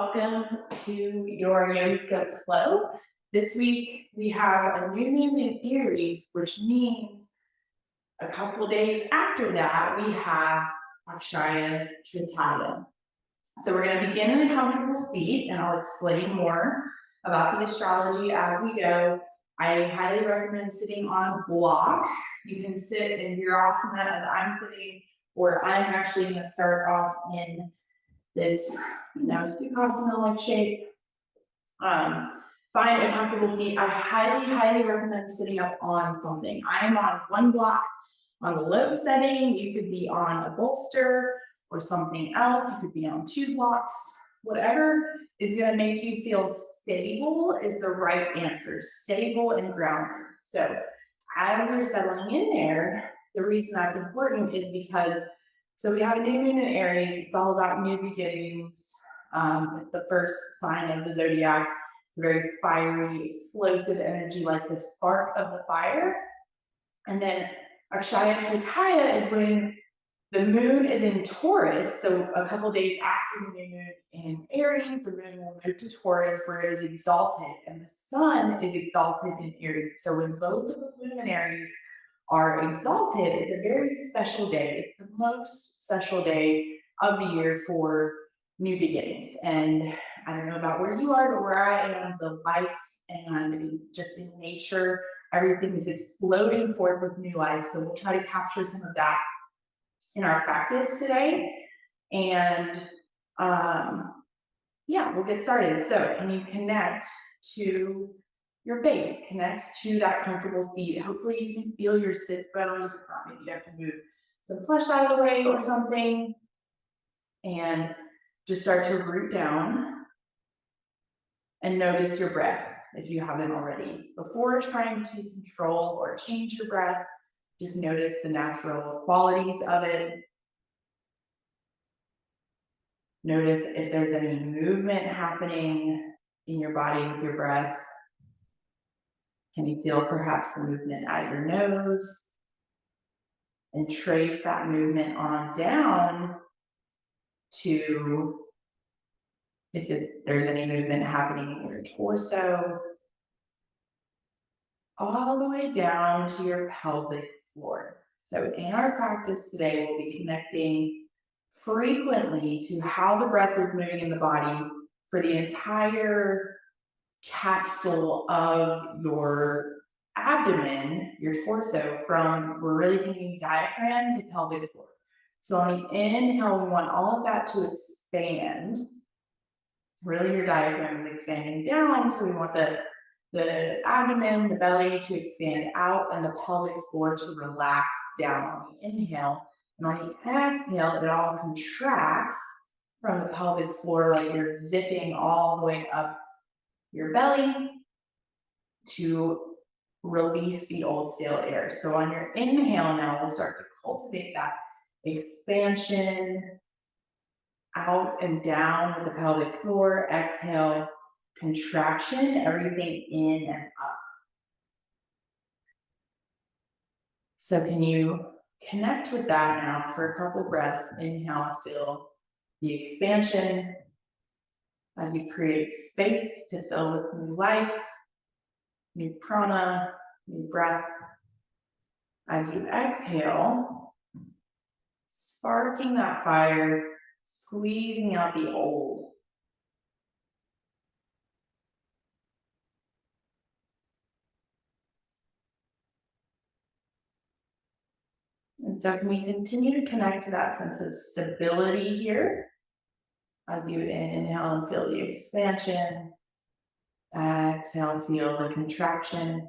Welcome to your Horoscopes flow. This week we have a new moon in Aries, which means a couple days after that we have Akshaya Tritaya. So we're going to begin in a comfortable seat, and I'll explain more about the astrology as we go. I highly recommend sitting on a block. You can sit in Virasana as I'm sitting, or I'm actually going to start off in this Sukhasana-like shape. Find a comfortable seat. I highly recommend sitting up on something. I am on one block on the low setting. You could be on a bolster or something else. You could be on 2 blocks. Whatever is going to make you feel stable is the right answer. Stable and grounded. So as you're settling in there, the reason that's important is because we have a new moon in Aries. It's all about new beginnings. It's the first sign of the zodiac. It's a very fiery, explosive energy, like the spark of the fire. And then Akshaya Tritaya is when the moon is in Taurus. So a couple days after the new moon in Aries, the moon will move to Taurus, where it is exalted, and the sun is exalted in Aries. So when both of the moon and Aries are exalted, it's a very special day. It's the most special day of the year for new beginnings. And I don't know about where you are, but where I am, the life and just in nature, everything is exploding forth with new life. So we'll try to capture some of that in our practice today. And we'll get started. So can you connect to your base, connect to that comfortable seat? Hopefully you can feel your sits bones. Maybe you have to move some flesh out of the way or something. And just start to root down and notice your breath if you haven't already. Before trying to control or change your breath, just notice the natural qualities of it. Notice if there's any movement happening in your body with your breath. Can you feel perhaps the movement at your nose? And trace that movement on down to if there's any movement happening in your torso, all the way down to your pelvic floor. So in our practice today, we'll be connecting frequently to how the breath is moving in the body for the entire capsule of your abdomen, your torso, from we're really thinking diaphragm to pelvic floor. So on the inhale, we want all of that to expand. Really, your diaphragm is expanding down, so we want the abdomen, the belly to expand out, and the pelvic floor to relax down on the inhale. And on the exhale, it all contracts from the pelvic floor, like you're zipping all the way up your belly to release the old stale air. So on your inhale now, we'll start to cultivate that expansion out and down with the pelvic floor. Exhale, contraction, everything in and up. So can you connect with that now for a couple breaths? Inhale, feel the expansion as you create space to fill with new life, new prana, new breath. As you exhale, sparking that fire, squeezing out the old. And so can we continue to connect to that sense of stability here as you inhale and feel the expansion, exhale and feel the contraction.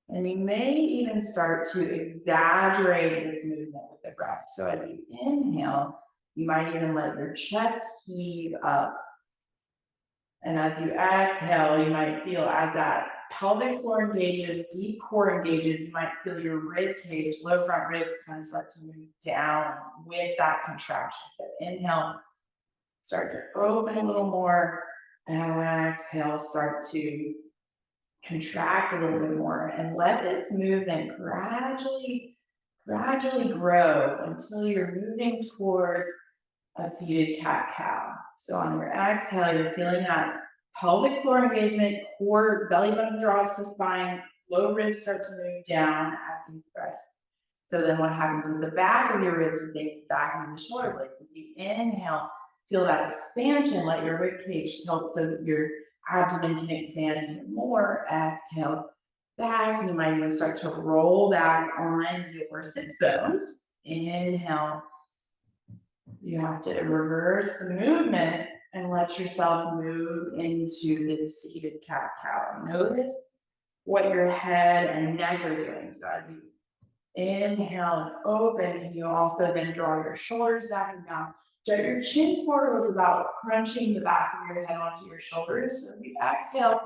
And you may even start to exaggerate this movement with the breath. So as you inhale, you might even let your chest heave up. And as you exhale, you might feel as that pelvic floor engages, deep core engages, you might feel your rib cage, low front ribs kind of start to move down with that contraction. So inhale, start to open a little more, and exhale, start to contract a little bit more and let this movement gradually grow until you're moving towards a seated cat-cow. So on your exhale, you're feeling that pelvic floor engagement, core, belly button draws to spine, low ribs start to move down as you press. So then what happens with the back of your ribs is they back into the shoulder blades. As you inhale, feel that expansion, let your rib cage tilt so that your abdomen can expand even more. Exhale back, and you might even start to roll back on your sits bones. Inhale. You have to reverse the movement and let yourself move into this seated cat-cow. Notice what your head and neck are doing. So as you inhale and open, you also then draw your shoulders back and down. Draw your chin forward without crunching the back of your head onto your shoulders. So as you exhale,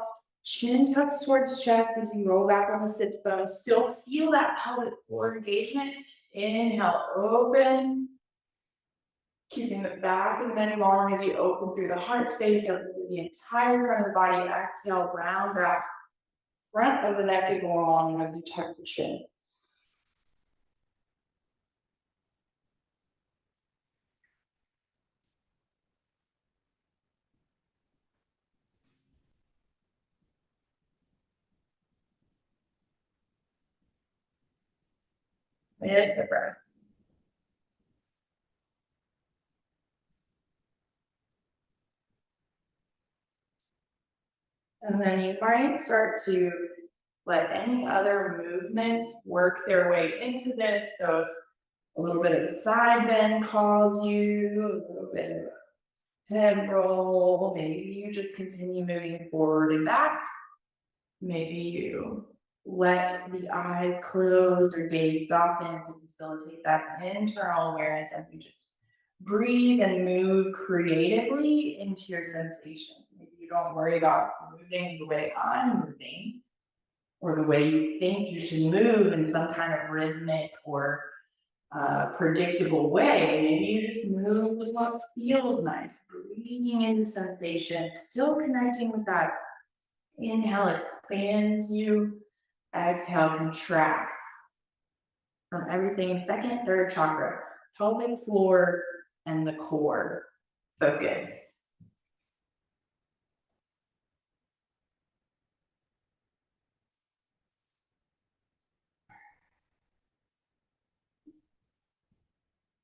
chin tucks towards chest as you roll back on the sits bones. Still feel that pelvic floor engagement. Inhale, open. Keeping the back and then long as you open through the heart space, open through the entire front of the body. Exhale, round back. Front of the neck is long as you tuck the chin. Lift the breath. And then you might start to let any other movements work their way into this. So a little bit of side bend calls you, a little bit of head roll. Maybe you just continue moving forward and back. Maybe you let the eyes close or gaze soften to facilitate that internal awareness as you just breathe and move creatively into your sensations. Maybe you don't worry about moving the way I'm moving or the way you think you should move in some kind of rhythmic or predictable way. Maybe you just move with what feels nice, breathing in sensation, still connecting with that. Inhale expands you, exhale contracts. From everything, second, third chakra, pelvic floor, and the core. Focus.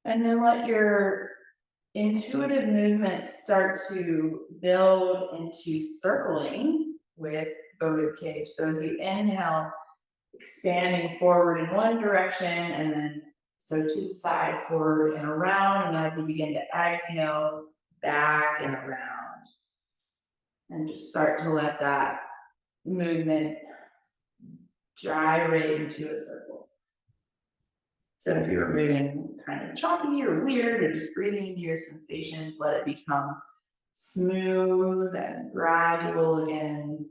And then let your intuitive movements start to build into circling with the rib cage. So as you inhale, expanding forward in one direction, and then so to the side, forward and around, and as you begin to exhale, back and around. And just start to let that movement gyrate into a circle. So if you're moving kind of choppy or weird or just breathing into your sensations, let it become smooth and gradual again.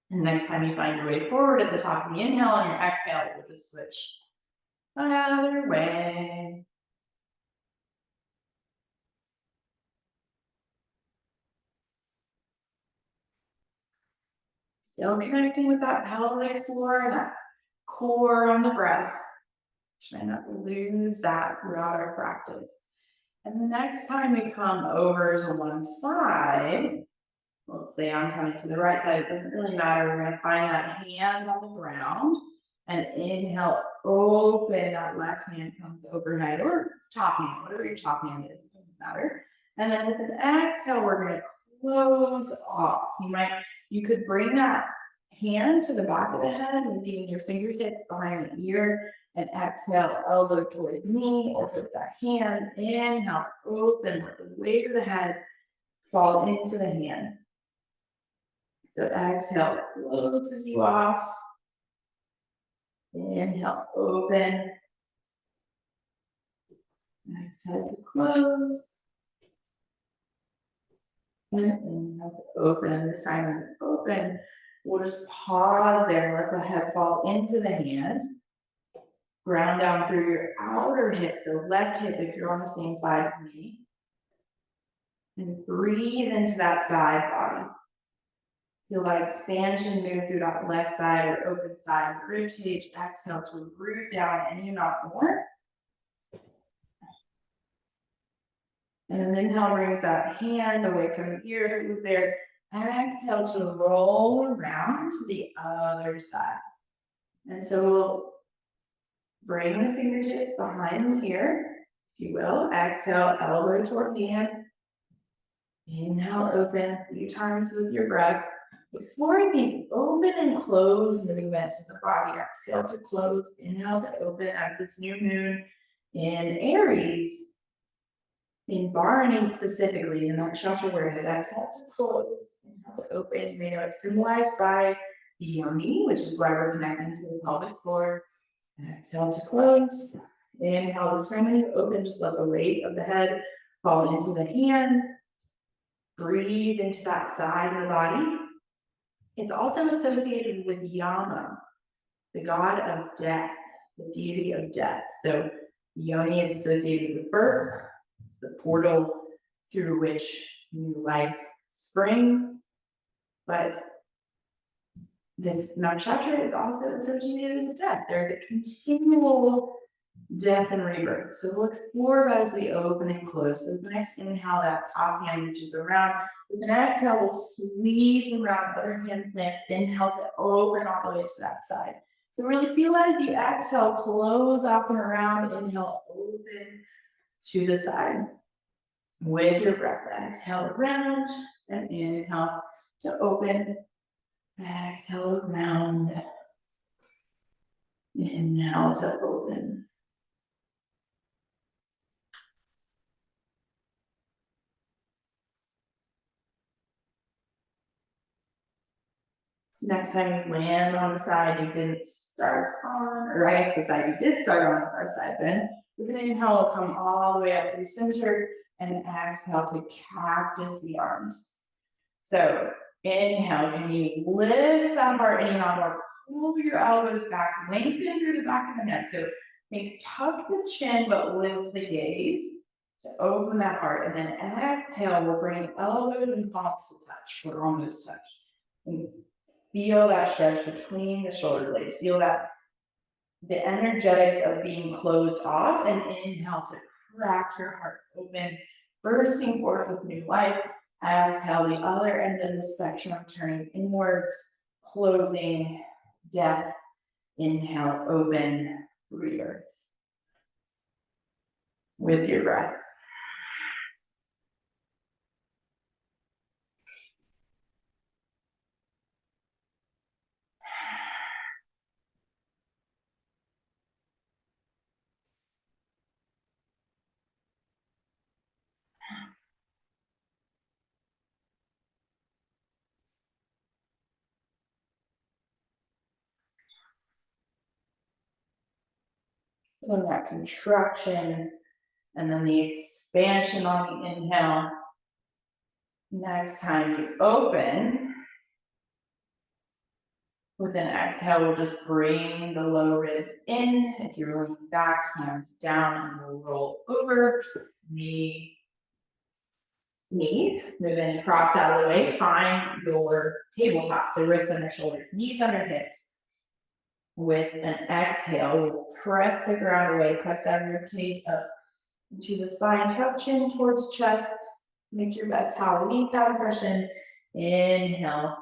And next time you find your way forward at the top of the inhale and your exhale, you'll just switch another way. Still connecting with that pelvic floor, that core on the breath. Try not to lose that throughout our practice. And the next time we come over to one side, let's say I'm coming to the right side, it doesn't really matter. We're going to find that hand on the ground and inhale, open. That left hand comes overhead or top hand, whatever your top hand is, it doesn't matter. And then with an exhale, we're going to close off. You could bring that hand to the back of the head and leaving your fingertips behind the ear, and exhale, elbow towards knee, or with that hand. Inhale, open, let the weight of the head fall into the hand. So exhale, closes you off. Inhale, open. Exhale to close. And inhale to open. And this time when it's open, we'll just pause there, let the head fall into the hand. Ground down through your outer hip, so left hip if you're on the same side as me. And breathe into that side body. Feel that expansion move through that left side or open side of the rib cage. Exhale to root down any amount more. And then inhale brings that hand away from the ear, it was there. And exhale to roll around to the other side. And so we'll bring the fingertips behind the ear, if you will. Exhale, elbow towards hand. Inhale, open a few times with your breath. Exploring these open and closed movements of the body. Exhale to close, inhale to open as this new moon in Aries. In Barney specifically, in that chakra where it is, exhale to close, inhale to open. You may know it's symbolized by the yoni, which is why we're connecting to the pelvic floor. Exhale to close. Inhale to turn open, just let the weight of the head fall into the hand. Breathe into that side of the body. It's also associated with Yama, the god of death, the deity of death. So Yoni is associated with birth. It's the portal through which new life springs. But this nakshatra is also associated with death. There's a continual death and rebirth. So we'll explore as we open and close. So next inhale, that top hand reaches around. With an exhale, we'll sweep around, other hand next. Inhale to open all the way to that side. So really feel as you exhale, close up and around. Inhale, open to the side. With your breath, exhale around and inhale to open. Exhale around. Inhale to open. Next time you land on the side you didn't start on, or I guess the side you did start on the first side, then with an inhale, will come all the way up through center, and exhale to cactus the arms. So inhale, can you lift that heart in on, or pull your elbows back, lengthen through the back of the neck. So think tuck the chin, but lift the gaze to open that heart. And then exhale, we'll bring elbows and palms to touch, or almost touch. And feel that stretch between the shoulder blades. Feel that the energetics of being closed off, and inhale to crack your heart open, bursting forth with new life. Exhale, the other end of the spectrum, turning inwards, closing, death. Inhale, open, rebirth. With your breath. Feeling that contraction, and then the expansion on the inhale. Next time you open, with an exhale, we'll just bring the low ribs in. If you're rolling back, hands down, and we'll roll over. Knees, move in, cross out of the way. Find your tabletop, so wrists under shoulders, knees under hips. With an exhale, we'll press the ground away, press that ribcage up into the spine, tuck chin towards chest. Make your best Halloween calf impression. Inhale,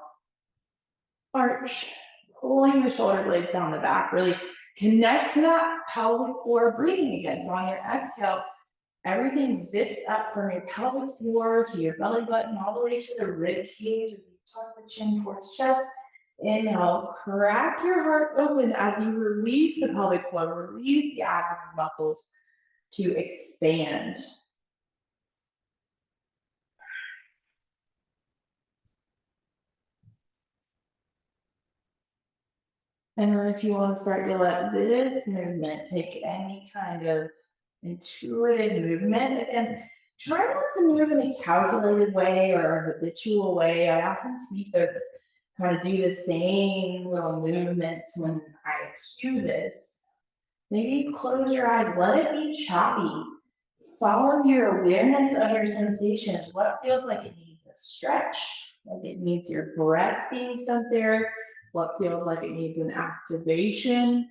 arch, pulling the shoulder blades down the back. Really connect to that pelvic floor breathing again. So on your exhale, everything zips up from your pelvic floor to your belly button, all the way to the rib cage as you tuck the chin towards chest. Inhale, crack your heart open as you release the pelvic floor, release the abdomen muscles to expand. And then if you want to start to let this movement take any kind of intuitive movement, and try not to move in a calculated way or a habitual way. I often see folks kind of do the same little movements when I cue this. Maybe close your eyes, let it be choppy. Follow your awareness of your sensations. What feels like it needs a stretch? Like it needs your breath being sent there. What feels like it needs an activation?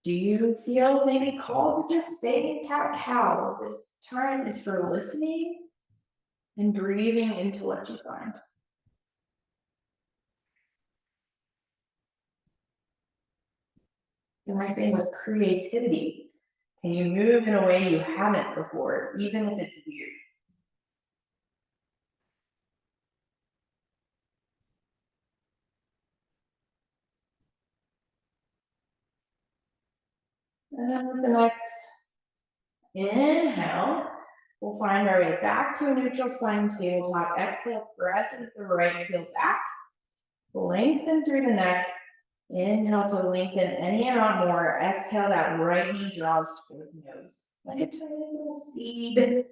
Do you feel maybe called to just stay in cat-cow? This time is for listening and breathing into what you find. And my thing with creativity, can you move in a way you haven't before, even if it's weird? And then with the next inhale, we'll find our way back to a neutral spine tabletop. Exhale, presses the right heel back. Lengthen through the neck. Inhale to lengthen any amount more. Exhale, that right knee draws towards the nose. Like a tiny little seed.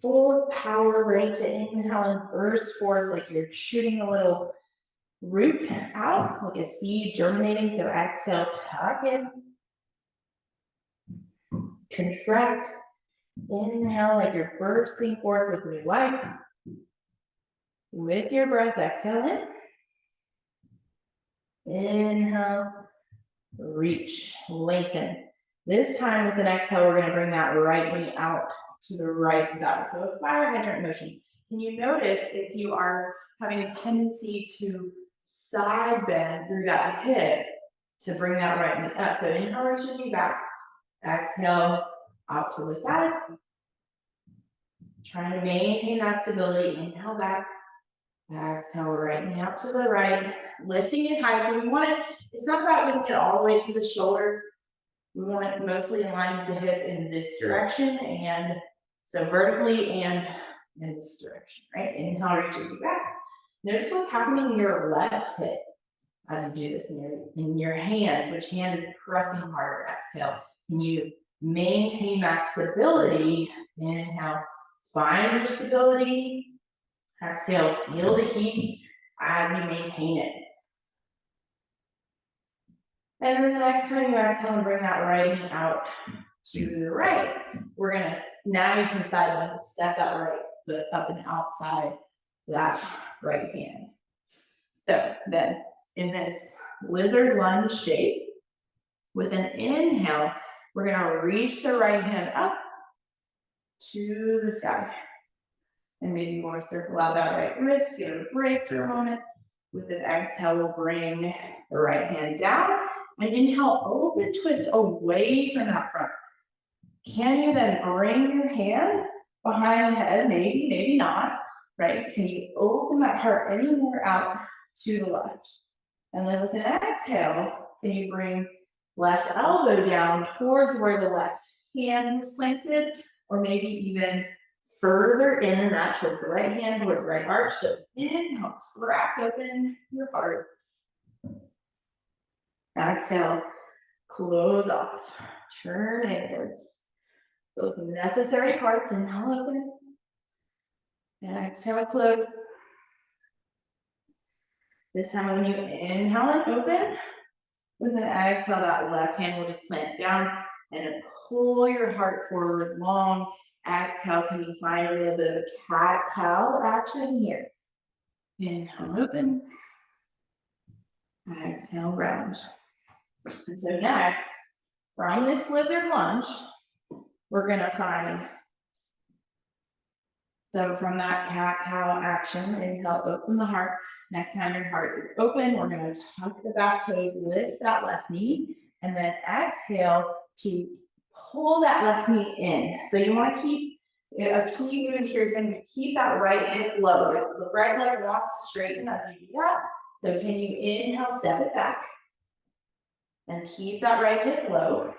Full of power, ready to inhale and burst forward like you're shooting a little root out, like a seed germinating. So exhale, tuck in. Contract. Inhale like you're bursting forth with new life. With your breath, exhale in. Inhale, reach, lengthen. This time with an exhale, we're going to bring that right knee out to the right side. So a fire hydrant motion. Can you notice if you are having a tendency to side bend through that hip to bring that right knee up? So inhale reaches you back. Exhale out to the side. Trying to maintain that stability. Inhale back. Exhale right knee out to the right. Lifting it high. So we want it, it's not about getting it all the way to the shoulder. We want it mostly aligned with the hip in this direction, and so vertically and in this direction, right? Inhale reaches you back. Notice what's happening in your left hip as you do this in your hands. Which hand is pressing harder? Exhale. Can you maintain that stability? Inhale, find your stability. Exhale, feel the heat as you maintain it. And then the next time you exhale and bring that right knee out to the right, we're gonna, now you can side bend, step that right foot up and outside that right hand. So then in this lizard lunge shape, with an inhale, we're gonna reach the right hand up to the sky. And maybe you wanna circle out that right wrist, give it a break for a moment. With an exhale, we'll bring the right hand down. And inhale, open twist away from that front. Can you then bring your hand behind the head? Maybe, maybe not, right? Can you open that heart any more out to the left? And then with an exhale, can you bring left elbow down towards where the left hand is planted, or maybe even further in that towards the right hand, towards the right arch. So inhale, crack open your heart. Exhale, close off, turn inwards. Those necessary parts, inhale open. And exhale, close. This time when you inhale and open, with an exhale, that left hand will just plant down and pull your heart forward long. Exhale, can you find a little bit of cat-cow action here? Inhale, open. Exhale, round. And so next, from this lizard lunge, we're gonna find, so from that cat-cow action, inhale, open the heart. Next time your heart is open, we're gonna tuck the back toes, lift that left knee, and then exhale to pull that left knee in. So you wanna keep, a key move here is gonna keep that right hip low. The right leg wants to straighten as you do that. So can you inhale, step it back, and keep that right hip low.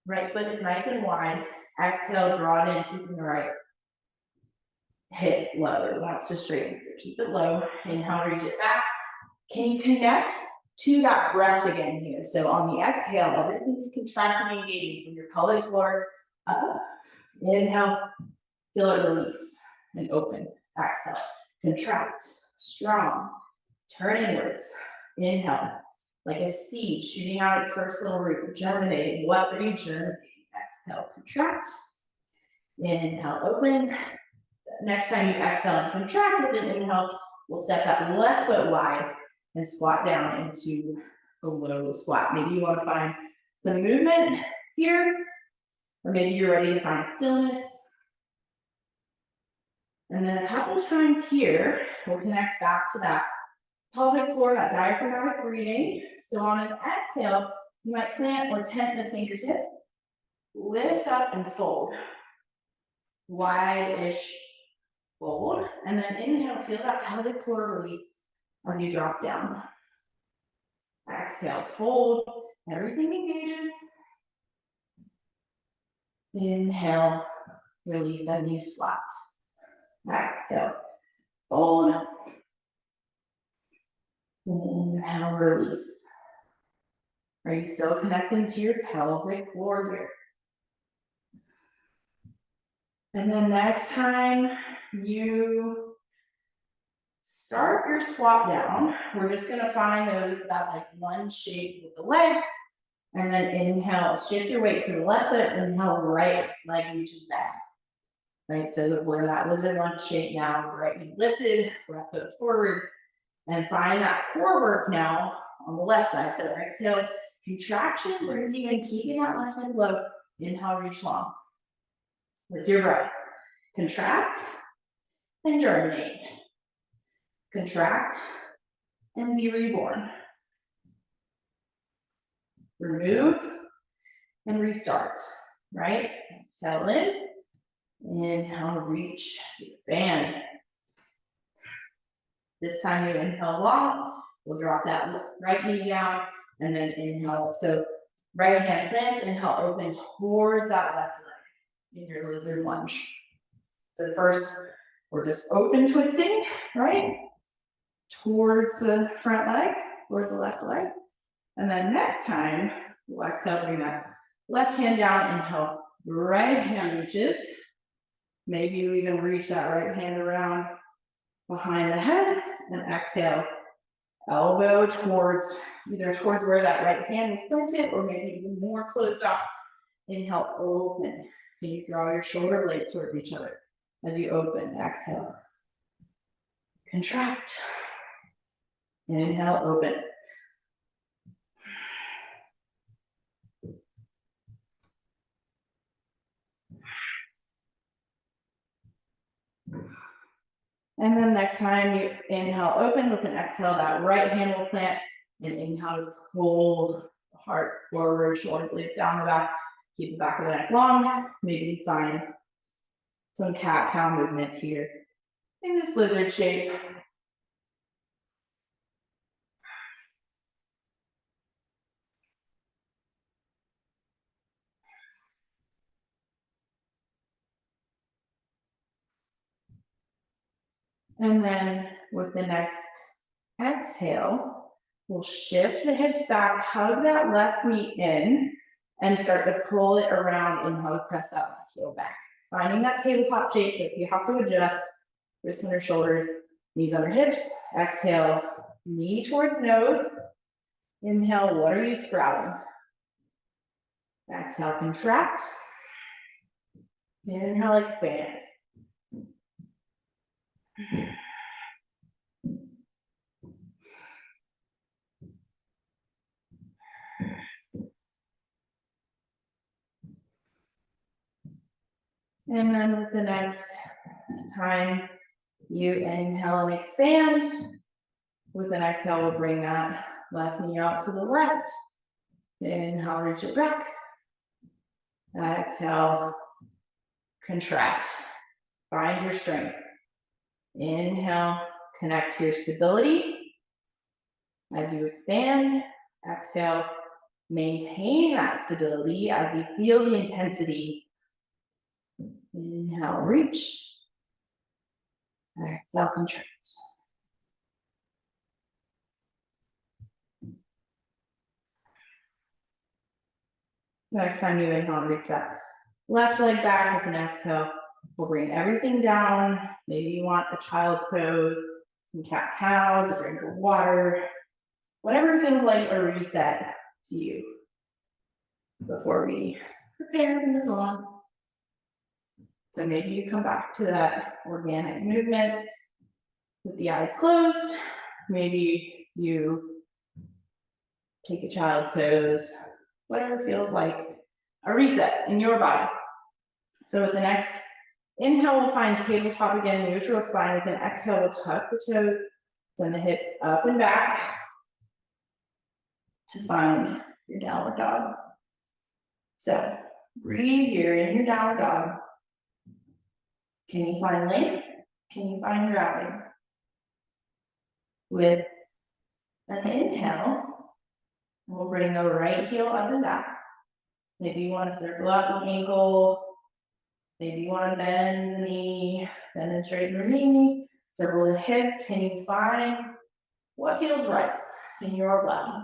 Right foot is nice and wide. Exhale, draw it in, keeping the right hip low. It wants to straighten, so keep it low. Inhale, reach it back. Can you connect to that breath again here? So on the exhale, everything's contracting and engaging from your pelvic floor up. Inhale, feel it release and open. Exhale, contract, strong, turn inwards. Inhale, like a seed shooting out its first little root, germinating. What are you germinating? Exhale, contract. Inhale, open. next time you exhale and contract with an inhale, we'll step that left foot wide and squat down into a low squat. Maybe you want to find some movement here, or maybe you're ready to find stillness. And then a couple times here, we'll connect back to that pelvic floor, that diaphragmatic breathing. So on an exhale, you might plant or tent the fingertips, lift up and fold. Wide-ish fold. And then inhale, feel that pelvic floor release as you drop down. Exhale, fold, everything engages. Inhale, release as you squat. Exhale, fold. Inhale, release. Are you still connecting to your pelvic floor here? And then next time you start your squat down, we're just gonna find that like one shape with the legs, and then inhale, shift your weight to the left foot, inhale, right leg reaches back. Right, so where that was in one shape now, right knee lifted, left foot forward, and find that core work now on the left side. So exhale, contraction, breathing and keeping that left leg low. Inhale, reach long. With your breath, contract and germinate. Contract and be reborn. Remove and restart, right? Exhale in, inhale, reach, expand. This time you inhale long, we'll drop that right knee down, and then inhale. So right hand plants, inhale, open towards that left leg in your lizard lunge. So first, we're just open twisting, right? Towards the front leg, towards the left leg. And then next time, we'll exhale, bring that left hand down, inhale, right hand reaches. Maybe you even reach that right hand around behind the head, and exhale, elbow towards, either towards where that right hand is pointed, or maybe even more closed off. Inhale, open. Can you draw your shoulder blades toward each other as you open? Exhale. Contract. Inhale, open. And then next time you inhale, open with an exhale, that right hand will plant, and inhale, hold the heart forward, shoulder blades down the back, keep the back of the neck long. Maybe find some cat-cow movements here in this lizard shape. And then with the next exhale, we'll shift the hips back, hug that left knee in, and start to pull it around. Inhale, press that left heel back. Finding that tabletop shape. So if you have to adjust, wrists under shoulders, knees under hips. Exhale, knee towards nose. Inhale, what are you sprouting? Exhale, contract. Inhale, expand. And then with the next time you inhale and expand, with an exhale, we'll bring that left knee out to the left. Inhale, reach it back. Exhale, contract. Find your strength. Inhale, connect to your stability. As you expand, exhale, maintain that stability as you feel the intensity. Inhale, reach. Exhale, contract. Next time you inhale, reach that left leg back with an exhale. We'll bring everything down. Maybe you want a child's pose, some cat-cows, a drink of water, whatever feels like a reset to you before we prepare to move on. So maybe you come back to that organic movement with the eyes closed. Maybe you take a child's pose, whatever feels like a reset in your body. So with the next inhale, we'll find tabletop again, neutral spine. With an exhale, we'll tuck the toes, send the hips up and back to find your downward dog. So breathe here in your downward dog. Can you find length? Can you find grounding? With an inhale, we'll bring the right heel up and back. Maybe you want to circle out the ankle. Maybe you want to bend the knee, bend and straighten your knee, circle the hip. Can you find what feels right in your body?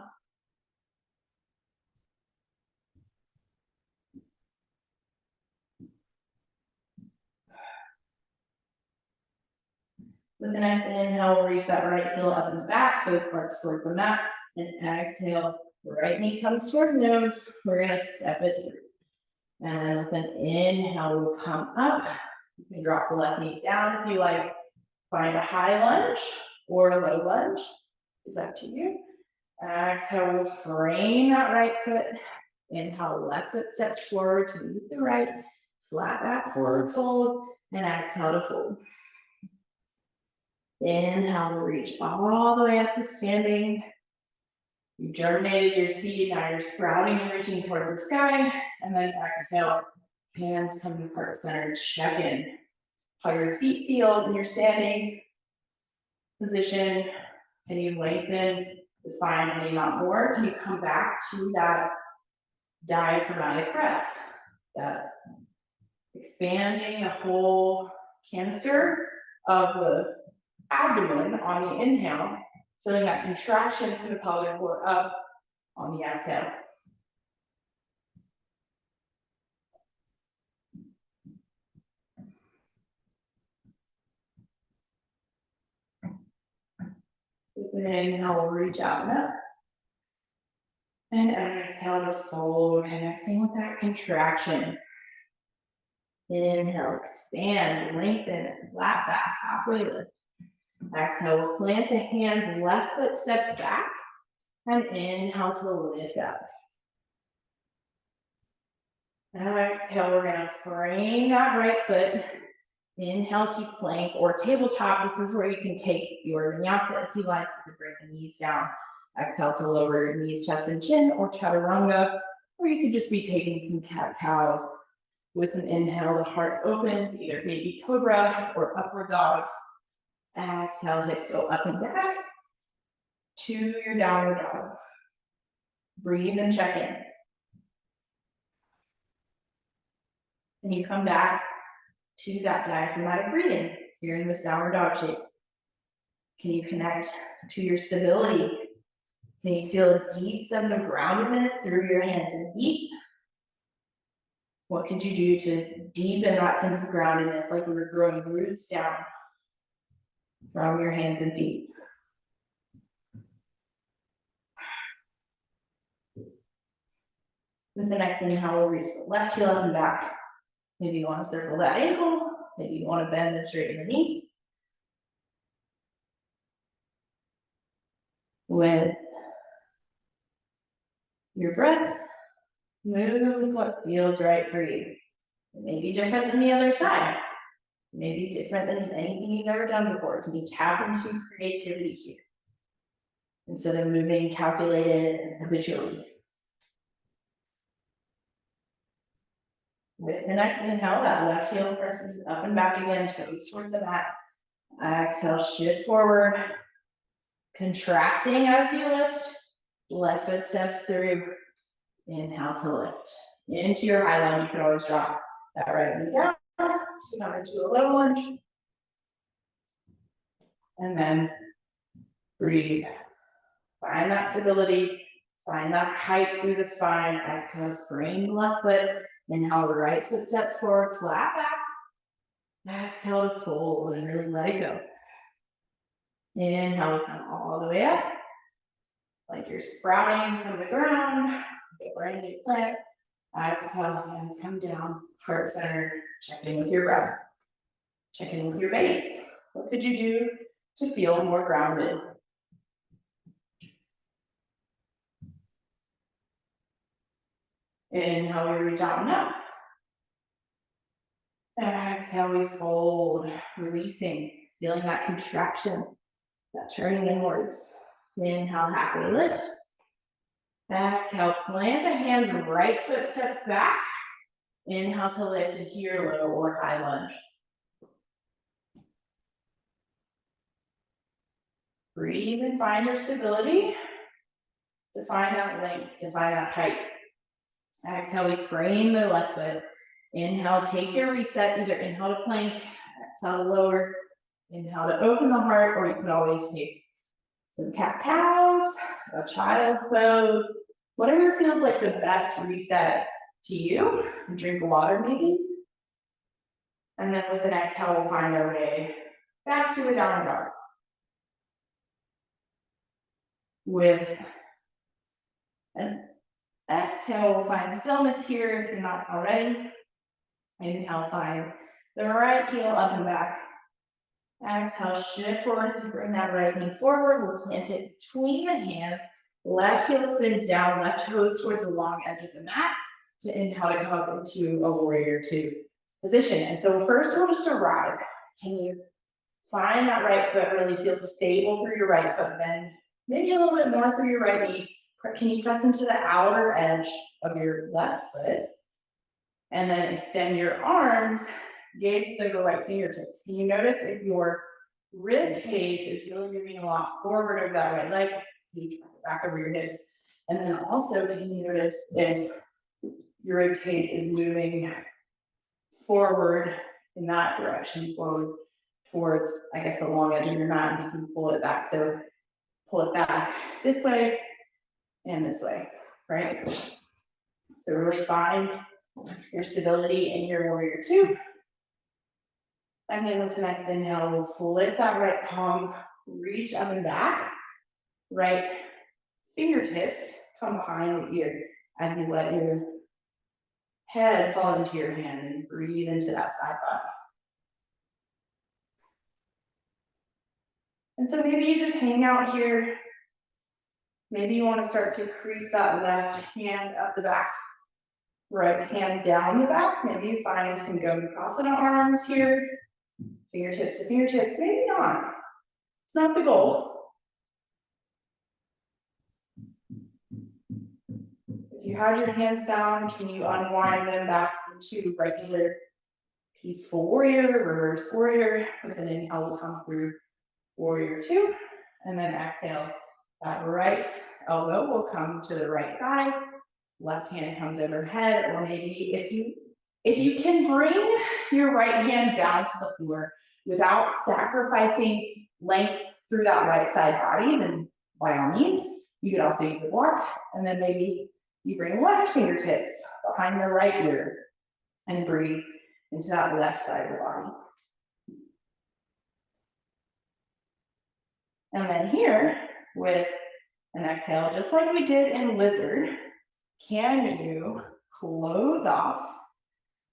With the next inhale, we'll reach that right heel up and back, toes parts toward the mat, and exhale, right knee comes toward nose. We're gonna step it through. And then with an inhale, we'll come up. You can drop the left knee down if you like. Find a high lunge or a low lunge. It's up to you. Exhale, we'll frame that right foot. Inhale, left foot steps forward to meet the right. Flat back, forward fold, and exhale to fold. Inhale, reach all the way up to standing. You germinated your seed, now you're sprouting and reaching towards the sky. And then exhale, hands come to heart center, check in. How your feet feel in your standing position. Can you lengthen the spine any amount more? Can you come back to that diaphragmatic breath? That expanding the whole canister of the abdomen on the inhale, feeling that contraction to the pelvic floor up on the exhale. With an inhale, we'll reach out and up. And exhale to fold, connecting with that contraction. Inhale, expand, lengthen, flat back, halfway lift. Exhale, we'll plant the hands, left foot steps back, and inhale to lift up. Exhale, we're gonna frame that right foot. Inhale to plank or tabletop. This is where you can take your vinyasa if you like. You can bring the knees down. Exhale to lower your knees, chest, and chin, or chaturanga. Or you could just be taking some cat-cows. With an inhale, the heart opens, either baby cobra or upward dog. Exhale, hips go up and back to your downward dog. Breathe and check in. And you come back to that diaphragmatic breathing here in this downward dog shape. Can you connect to your stability? Can you feel a deep sense of groundedness through your hands and feet? What could you do to deepen that sense of groundedness, like you were growing roots down from your hands and feet? With the next inhale, we'll reach the left heel up and back. Maybe you want to circle that ankle. Maybe you want to bend and straighten the knee. With your breath, move with what feels right for you. It may be different than the other side. It may be different than anything you've ever done before. Can you tap into creativity here instead of moving calculated and habitually? With the next inhale, that left heel presses up and back again, toes towards the mat. Exhale, shift forward, contracting as you lift. Left foot steps through. Inhale to lift. Into your high lunge, you can always drop that right knee down. So now into a low lunge. And then breathe. Find that stability. Find that height through the spine. Exhale, frame the left foot. Inhale, the right foot steps forward, flat back. Exhale to fold and really let it go. Inhale, come all the way up. Like you're sprouting from the ground. Get ready to plant. Exhale, hands come down. heart center, check in with your breath. Check in with your base. What could you do to feel more grounded? Inhale, we reach out and up. Exhale, we fold, releasing, feeling that contraction, that turning inwards. Inhale, halfway lift. Exhale, plant the hands, right foot steps back. Inhale to lift into your low or high lunge. Breathe and find your stability. To find that length, to find that height. Exhale, we frame the left foot. Inhale, take your reset, either inhale to plank, exhale to lower, inhale to open the heart, or you can always take some cat cows, a child's pose, whatever feels like the best reset to you. Drink water maybe. And then with an exhale, we'll find our way back to a downward dog. With an exhale, we'll find stillness here if you're not already. Inhale, find the right heel up and back. Exhale, shift forward to bring that right knee forward. We'll plant it between the hands. Left heel spins down, left toes towards the long edge of the mat. To inhale to come up into a warrior two position. And so first we'll just arrive. Can you find that right foot really feel stable through your right foot bend? Maybe a little bit more through your right knee. Can you press into the outer edge of your left foot? And then extend your arms, gaze to the right fingertips. Can you notice if your rib cage is really moving a lot forward over that right leg? Can you track it back over your hips? And then also, can you notice if your rib cage is moving forward in that direction, forward towards, I guess, the long edge of your mat, and you can pull it back. So pull it back this way and this way, right? So really find your stability in your warrior two. And then with the next inhale, we'll flip that right palm, reach up and back. Right fingertips come behind the ear as you let your head fall into your hand and breathe into that side body. And so maybe you just hang out here. Maybe you want to start to creep that left hand up the back, right hand down the back. Maybe you find some Gomukasana arms here, fingertips to fingertips. Maybe not. It's not the goal. If you have your hands down, can you unwind them back into regular peaceful warrior, reverse warrior? With an inhale, we'll come through warrior two, and then exhale. That right elbow will come to the right thigh, left hand comes overhead, or maybe if you can bring your right hand down to the floor without sacrificing length through that right side body, then by all means, you could also use the block, and then maybe you bring left fingertips behind the right ear and breathe into that left side of the body. And then here, with an exhale, just like we did in lizard, can you close off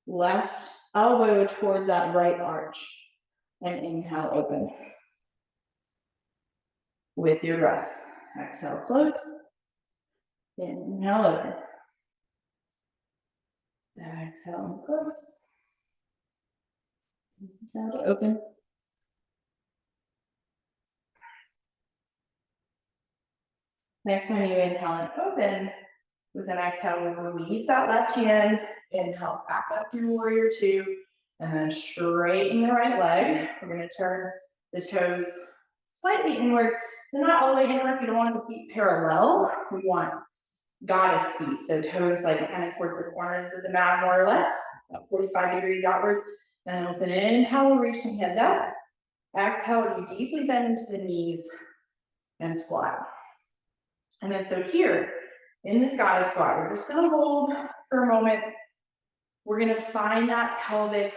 left elbow towards that right arch and inhale, open. With your breath, exhale, close. Inhale, open. Exhale, close. Inhale, open. Next time you inhale and open, with an exhale, we'll release that left hand, inhale back up through warrior two, and then straighten the right leg. We're going to turn the toes slightly inward. They're not all the way inward. We don't want the feet parallel. We want goddess feet. So toes like kind of towards the corners of the mat, more or less, about 45 degrees outwards. And then with an inhale, we'll reach the hands up. Exhale, you deeply bend into the knees and squat. And then so here, in this goddess squat, we're just gonna hold for a moment. We're gonna find that pelvic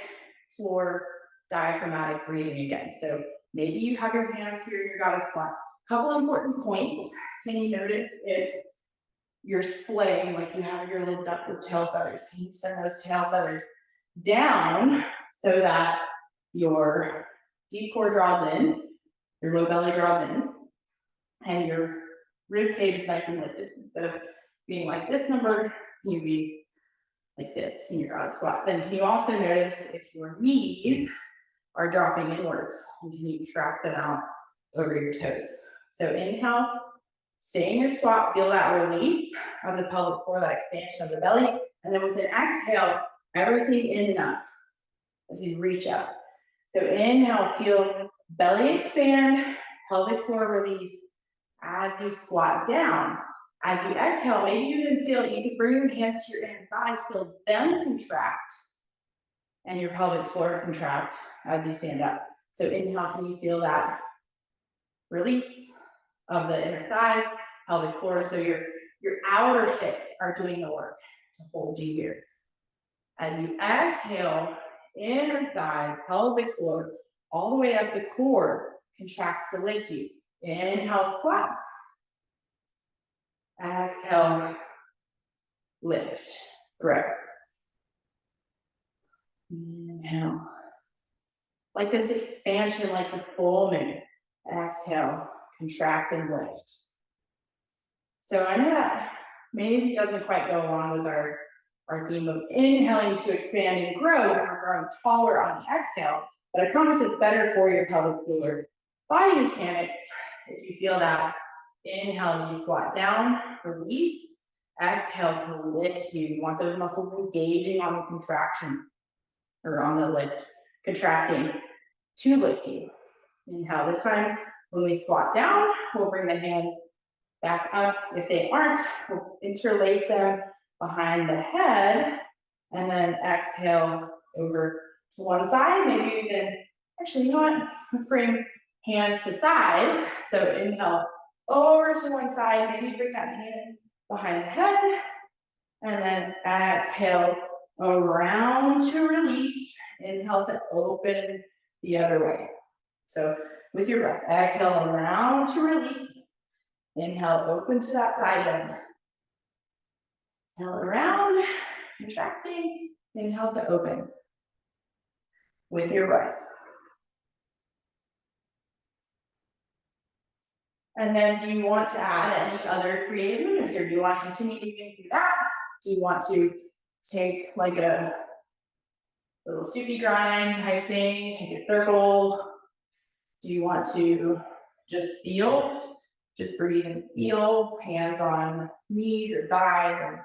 floor diaphragmatic breathing again. So maybe you have your hands here in your goddess squat. Couple important points. Can you notice if you're splaying, like you have your little duck with tail feathers? Can you send those tail feathers down so that your deep core draws in, your low belly draws in, and your rib cage is nice and lifted. Instead of being like this number, you be like this in your out squat. Then you also notice if your knees are dropping inwards, and you contract them out over your toes. So inhale, stay in your squat, feel that release of the pelvic floor, that expansion of the belly, and then with an exhale, everything in and up as you reach up. So inhale, feel belly expand, pelvic floor release as you squat down. As you exhale, maybe you can feel, you can bring your hands to your inner thighs, feel them contract, and your pelvic floor contract as you stand up. So inhale, can you feel that release of the inner thighs, pelvic floor? So your outer hips are doing the work to hold you here. As you exhale, inner thighs, pelvic floor, all the way up the core contracts to lift you. Inhale, squat. Exhale, lift, grip. Inhale. Like this expansion, like the full moon. Exhale, contract and lift. So I know that maybe doesn't quite go along with our theme of inhaling to expand and grow, because we're growing taller on the exhale, but I promise it's better for your pelvic floor body mechanics if you feel that. Inhale as you squat down, release. Exhale to lift you. You want those muscles engaging on the contraction, or on the lift, contracting to lift you. Inhale. This time, when we squat down, we'll bring the hands back up. If they aren't, we'll interlace them behind the head, and then exhale over to one side. Maybe you can, actually, you know what? Let's bring hands to thighs. So inhale over to one side, maybe bring that hand behind the head, and then exhale around to release. Inhale to open the other way. So with your breath, exhale around to release. Inhale, open to that side bend. Exhale around, contracting. Inhale to open with your breath. And then do you want to add any other creative movements here? Do you want to continue moving through that? Do you want to take like a little Suki grind type thing, take a circle? Do you want to just feel, just breathe and feel, hands on knees or thighs,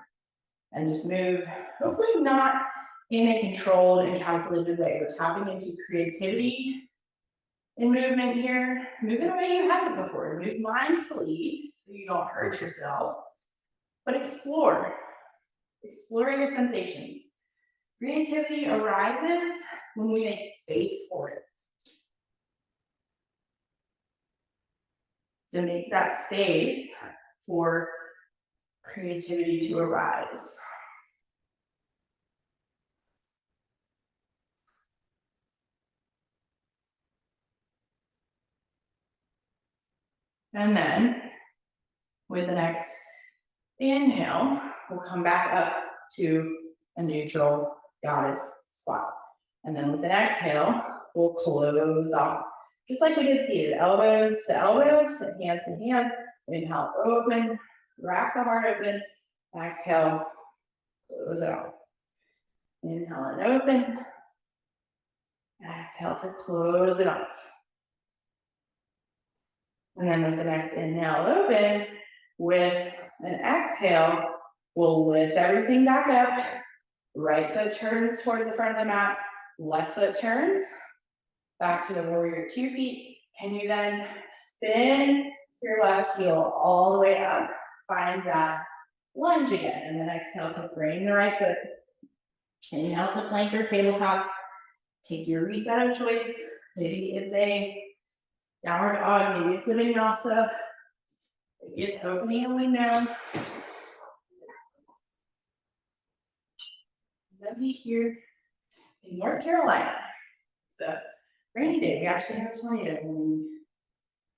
and just move, hopefully not in a controlled and calculated way. We're tapping into creativity in movement here. Move in a way you haven't before. Move mindfully so you don't hurt yourself, but explore your sensations. Creativity arises when we make space for it. So make that space for creativity to arise. And then with the next inhale, we'll come back up to a neutral goddess squat. And then with an exhale, we'll close off. Just like we did seated, elbows to elbows, hands to hands. Inhale, open, wrap the heart open. Exhale, close it off. Inhale and open. Exhale to close it off. And then with the next inhale, open. With an exhale, we'll lift everything back up. Right foot turns towards the front of the mat. Left foot turns back to the warrior 2 feet. Can you then spin your left heel all the way up? Find that lunge again. And then exhale to frame the right foot. Inhale to plank or tabletop. Take your reset of choice. Maybe it's a downward dog, maybe it's a vinyasa. Maybe it's opening a window. Lovely here in North Carolina. So rainy day. We actually have a tornado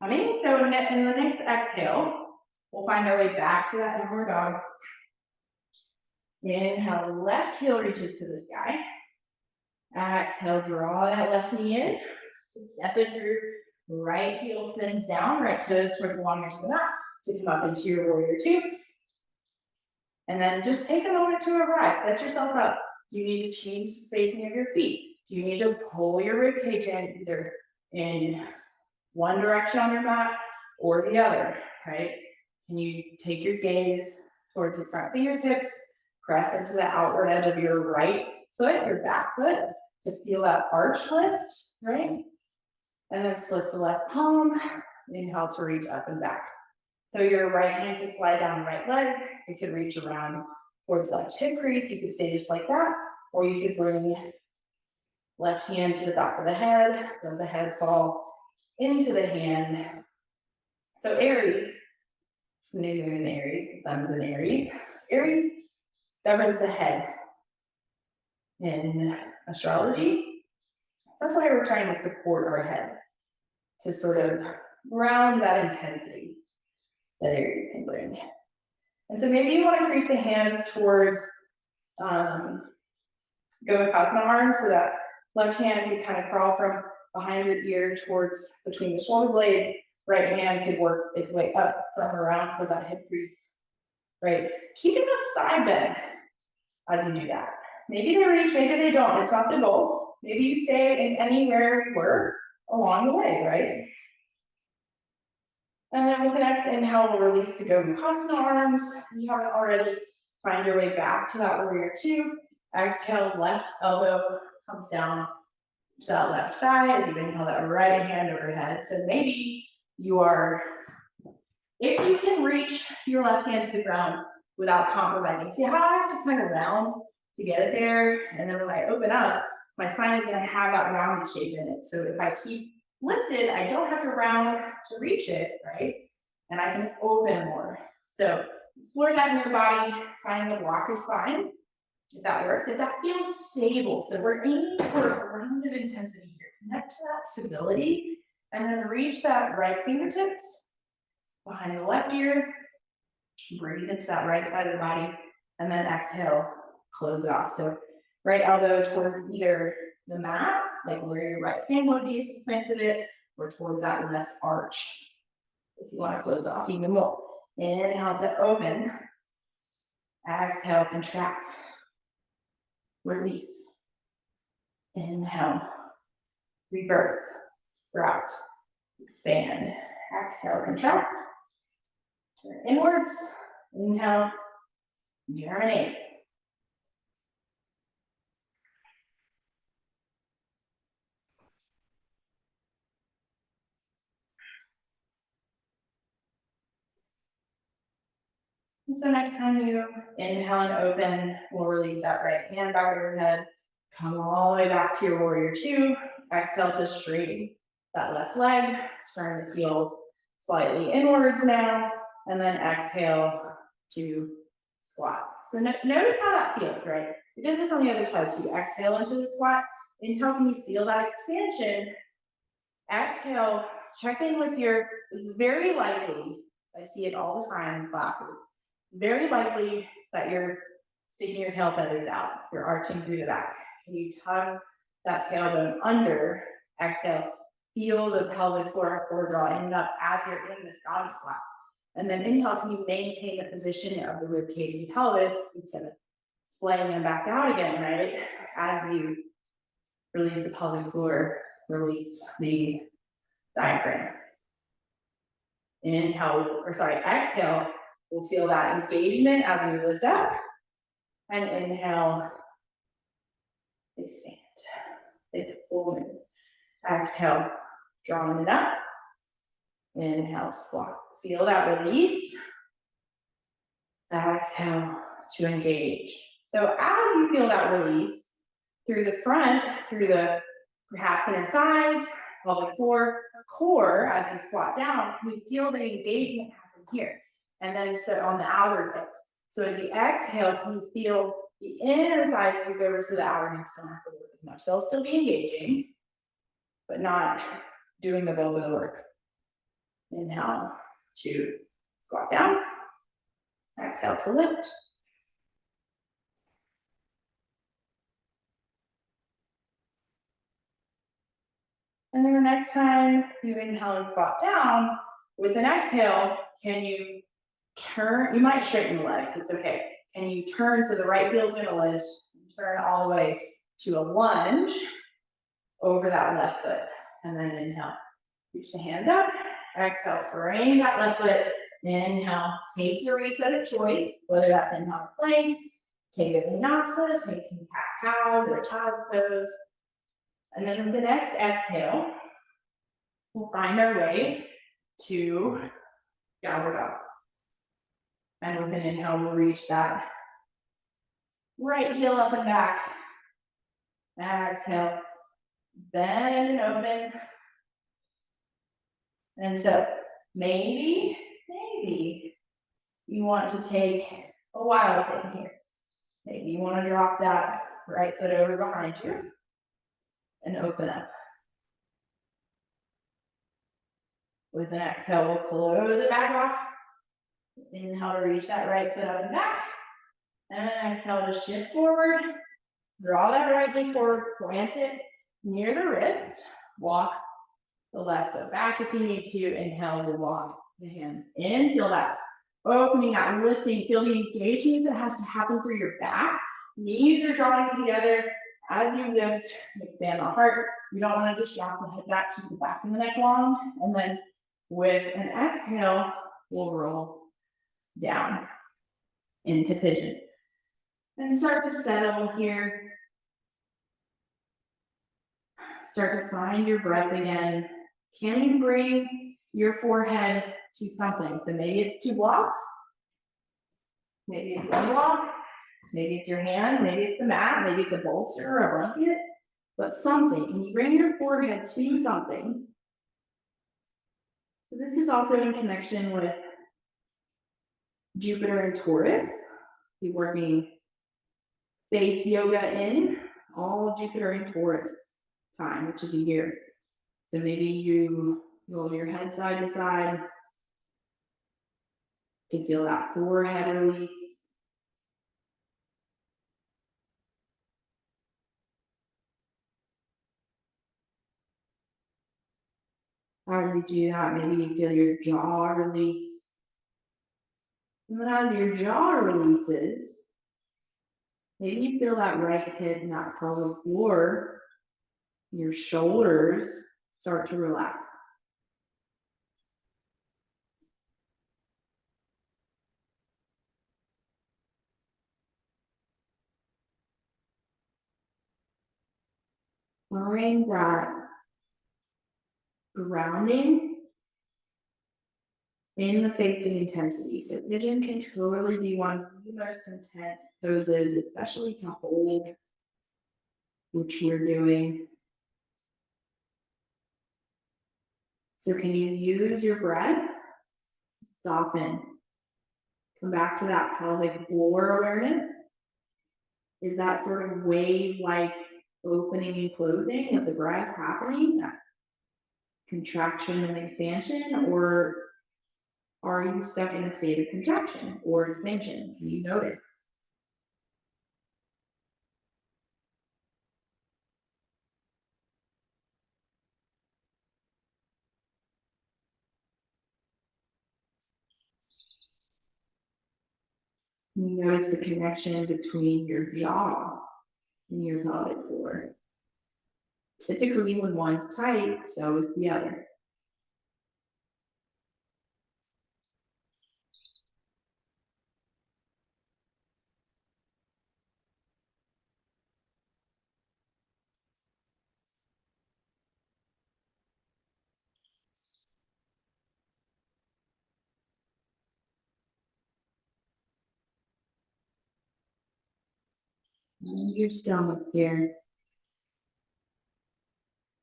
coming. So in the next exhale, we'll find our way back to that downward dog. Inhale, left heel reaches to the sky. Exhale, draw that left knee in. Step as your right heel spins down, right toes toward the long edge of the mat to come up into your warrior two. And then just take a moment to arrive. Set yourself up. Do you need to change the spacing of your feet? Do you need to pull your rib cage in either in one direction on your mat or the other, right? Can you take your gaze towards the front fingertips, press into the outward edge of your right foot, your back foot, to feel that arch lift, right? And then flip the left palm, inhale to reach up and back. So your right hand can slide down the right leg. You could reach around towards the left hip crease. You could stay just like that, or you could bring left hand to the back of the head, let the head fall into the hand. So Aries, new moon in Aries, the sun's in Aries. Aries governs the head in astrology. That's why we're trying to support our head to sort of ground that intensity that Aries can bring. And so maybe you want to creep the hands towards Gomukhasana arms, so that left hand can kind of crawl from behind your ear towards between the shoulder blades. Right hand could work its way up from around for that hip crease. Right? Keeping a side bend as you do that. Maybe they reach, maybe they don't. It's not the goal. Maybe you stay in anywhere you were along the way, right? And then with the next inhale, we'll release the Gomukhasana arms. You haven't already, find your way back to that warrior two. Exhale, left elbow comes down to that left thigh as you inhale that right hand overhead. So maybe you are, if you can reach your left hand to the ground without compromising. See how I have to kind of round to get it there? And then when I open up, my spine is going to have that rounded shape in it. So if I keep lifted, I don't have to round to reach it, right? And I can open more. So explore that in your body, finding the block is fine, if that works. If that feels stable, so we're aiming for a rounded intensity here. Connect to that stability, and then reach that right fingertips behind the left ear. Breathe into that right side of the body, and then exhale, close it off. So right elbow towards either the mat, like where your right hand would be if you planted it, or towards that left arch, if you want to close off even more. Inhale to open. Exhale, contract. Release. Inhale. Rebirth. Sprout. Expand. Exhale, contract. Turn inwards. Inhale. Germinate. And so next time you inhale and open, we'll release that right hand back over your head. Come all the way back to your warrior two. Exhale to straighten that left leg. Turn the heels slightly inwards now. And then exhale to squat. So notice how that feels, right? We did this on the other side too. Exhale into the squat. Inhale, can you feel that expansion? Exhale, check in with your, it's very likely, I see it all the time in classes, very likely that you're sticking your tail feathers out, you're arching through the back. Can you tug that tailbone under? Exhale, feel the pelvic floor drawing up as you're in this goddess squat. And then inhale, can you maintain the position of the rib cage and pelvis instead of splaying them back out again, right? As you release the pelvic floor, release the diaphragm. Inhale, exhale, we'll feel that engagement as we lift up. And inhale, expand. Take the full moon. Exhale, drawing it up. Inhale, squat. Feel that release. Exhale to engage. So as you feel that release through the front, through the perhaps inner thighs, pelvic floor, core, as you squat down, we feel the engagement happen here. And then so on the outer hips. So as you exhale, can you feel the inner thighs move over so the outer hips don't have to work as much. They'll still be engaging, but not doing the bulk of the work. Inhale to squat down. Exhale to lift. And then the next time you inhale and squat down, with an exhale, can you turn? You might straighten the legs, it's okay. Can you turn so the right heel's gonna lift, turn all the way to a lunge over that left foot, and then inhale. Reach the hands up, exhale, frame that left foot, inhale, take your reset of choice, whether that's inhale plank, take a vinyasa, take some cat-cows or child's pose. And then with the next exhale, we'll find our way to downward dog. And with an inhale, we'll reach that right heel up and back. Exhale, bend and open. And so maybe you want to take a wild thing here. Maybe you want to drop that right foot over behind you and open up. With an exhale, we'll close it back off. Inhale to reach that right foot up and back. And then exhale to shift forward. Draw that right leg forward, plant it near the wrist. Walk the left foot back if you need to. Inhale to walk the hands in. Feel that opening out, lifting. Feel the engagement that has to happen through your back. Knees are drawing together. As you lift, expand the heart. You don't want to just drop the head back, keep the back and the neck long. And then with an exhale, we'll roll down into pigeon. And start to settle here. Start to find your breath again. Can you bring your forehead to something? So maybe it's 2 blocks. Maybe it's 1 block. Maybe it's your hands. Maybe it's the mat. Maybe it's a bolster or a blanket. But something. Can you bring your forehead to something? So this is also in connection with Jupiter and Taurus. We're working face yoga in all Jupiter and Taurus time, which is a year. So maybe you roll your head side to side. You can feel that forehead release. As you do that, maybe you feel your jaw release. And then as your jaw releases, maybe you feel that right hip not pelvic floor. Your shoulders start to relax. Find that grounding in the facing intensity. So pigeon can totally be one of the most intense poses, especially to hold, which you're doing. So can you use your breath? Soften. Come back to that pelvic floor awareness. Is that sort of wave-like opening and closing of the breath happening? That contraction and expansion? Or are you stuck in a state of contraction or expansion? Can you notice? You notice the connection between your jaw and your pelvic floor. Typically when one's tight, so is the other. Find your stomach here.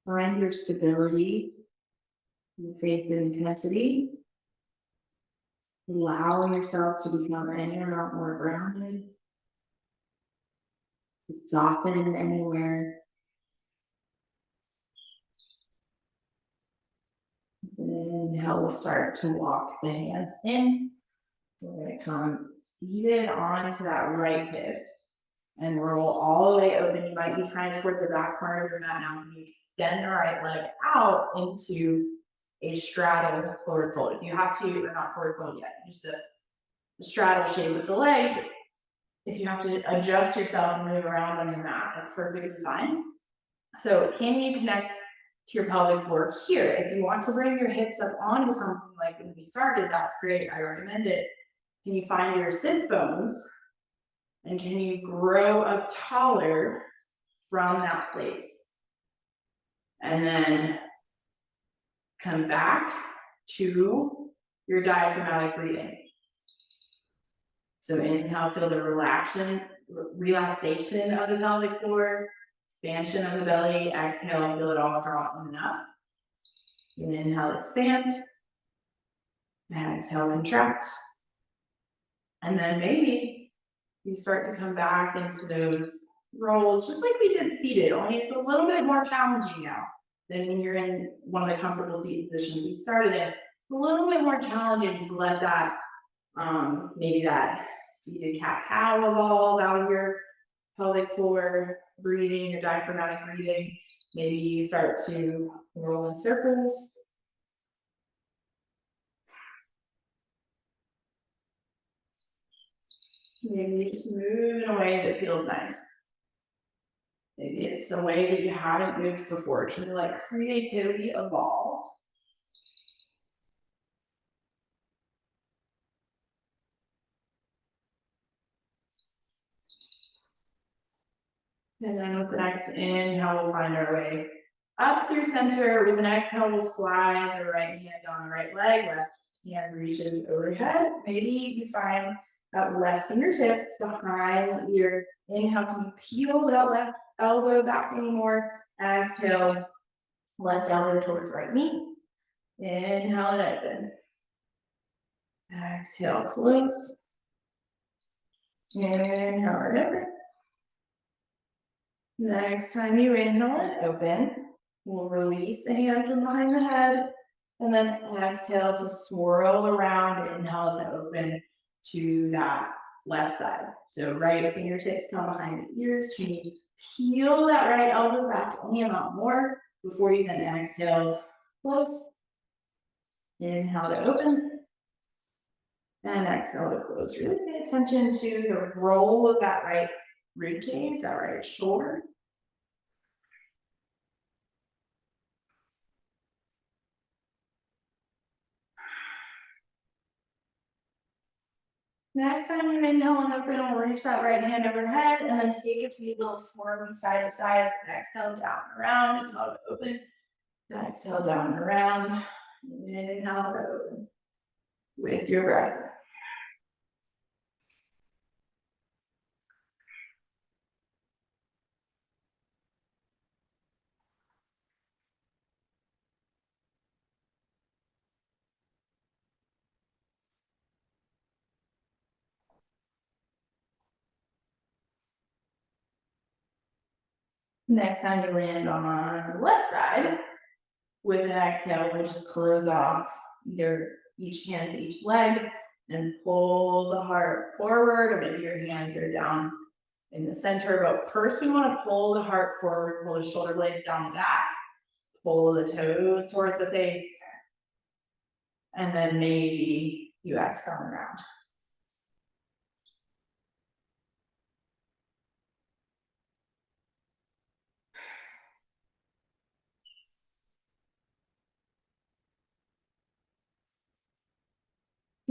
Find your stability, your face intensity. Allow yourself to become any amount more grounded. To soften anywhere. Inhale, we'll start to walk the hands in. We're going to come seated onto that right hip. and roll all the way open. You might be kind of towards the back corner of your mat now. You extend the right leg out into a straddle forward fold. If you have to, or not forward fold yet, just a straddle shape with the legs. If you have to adjust yourself and move around on your mat, that's perfectly fine. So can you connect to your pelvic floor here? If you want to bring your hips up onto something like when we started, that's great. I recommend it. Can you find your sits bones? And can you grow up taller from that place? And then come back to your diaphragmatic breathing. So inhale, feel the relaxation of the pelvic floor, expansion of the belly. Exhale, feel it all draw in and up. And inhale, expand. And exhale, contract. And then maybe you start to come back into those rolls, just like we did seated, only it's a little bit more challenging now than when you're in one of the comfortable seat positions we started in. It's a little bit more challenging to let that, maybe that seated cat-cow evolve out of your pelvic floor breathing, your diaphragmatic breathing. Maybe you start to roll in circles. Maybe just move in a way that feels nice. Maybe it's a way that you haven't moved before. Can you let creativity evolve? And then with the next inhale, we'll find our way up through center. With the next exhale, we'll slide the right hand on the right leg. Left hand reaches overhead. Maybe you find that left fingertips behind your inhale. Can you peel that left elbow back anymore? Exhale, left elbow towards right knee. Inhale and open. Exhale, close. Inhale and open. Next time you inhale and open, we'll release the hands from behind the head, and then exhale to swirl around. Inhale to open to that left side. So right fingertips come behind the ears. You peel that right elbow back only amount more before you then exhale, close. Inhale to open. And exhale to close. Really pay attention to the roll of that right rib cage, that right shoulder. Next time you inhale and open, we'll reach that right hand overhead and then take a few little swerving side to side. Exhale down and around, inhale to open. Exhale down and around. Inhale to open with your breath. Next time you land on the left side, with an exhale, we'll just close off each hand to each leg and pull the heart forward, or maybe your hands are down in the center. But first, we want to pull the heart forward, pull the shoulder blades down the back, pull the toes towards the face, and then maybe you exhale around.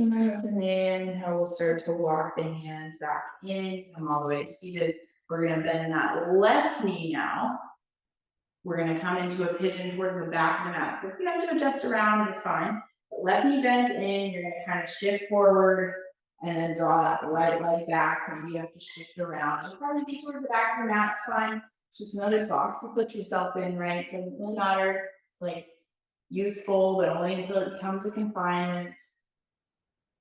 And then we'll start to walk the hands back in, come all the way seated. We're going to bend that left knee now. We're going to come into a pigeon towards the back of the mat. So if you have to adjust around, it's fine. But left knee bends in, you're going to kind of shift forward and then draw that right leg back. Maybe you have to shift around. It'll probably be towards the back of your mat, it's fine. Just another box to put yourself in, right? It doesn't really matter. It's like useful, but only until it becomes a confinement.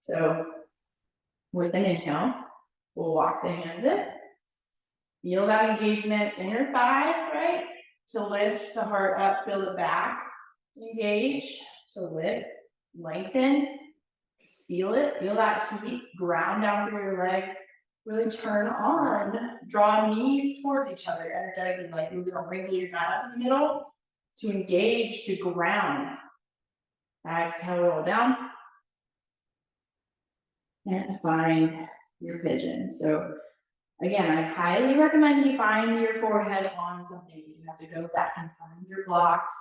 So with an inhale, we'll walk the hands in. Feel that engagement in your thighs, right? To lift the heart up, feel the back engage. To lift, lengthen, just feel it. Feel that heat ground down through your legs. really turn on, draw knees towards each other energetically, like you're gonna bring your mat up in the middle to engage, to ground. Exhale, roll down. And find your pigeon. So again, I highly recommend you find your forehead on something. You have to go back and find your blocks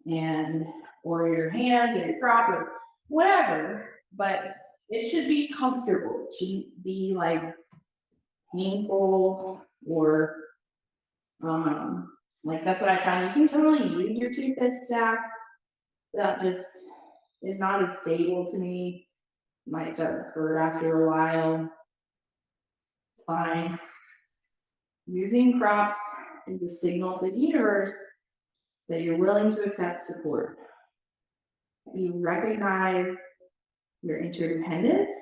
and or your hands or your prop or whatever, but it should be comfortable. It shouldn't be like painful or like that's what I found. You can totally use your two-fist stack. That just is not as stable to me. Might start to hurt after a while. It's fine. Using props is a signal to the universe that you're willing to accept support. You recognize your interdependence.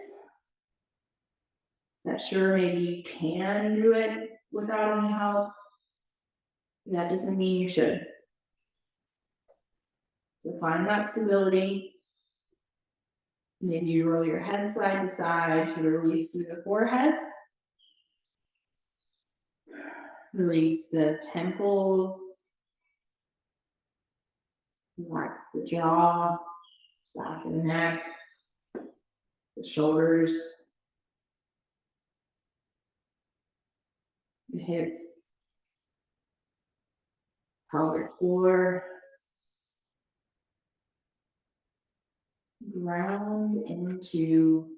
That sure, maybe you can do it without any help. That doesn't mean you should. So find that stability. Maybe you roll your head side to side to release through the forehead. Release the temples. Relax the jaw, back of the neck, the shoulders, the hips, pelvic floor. Ground into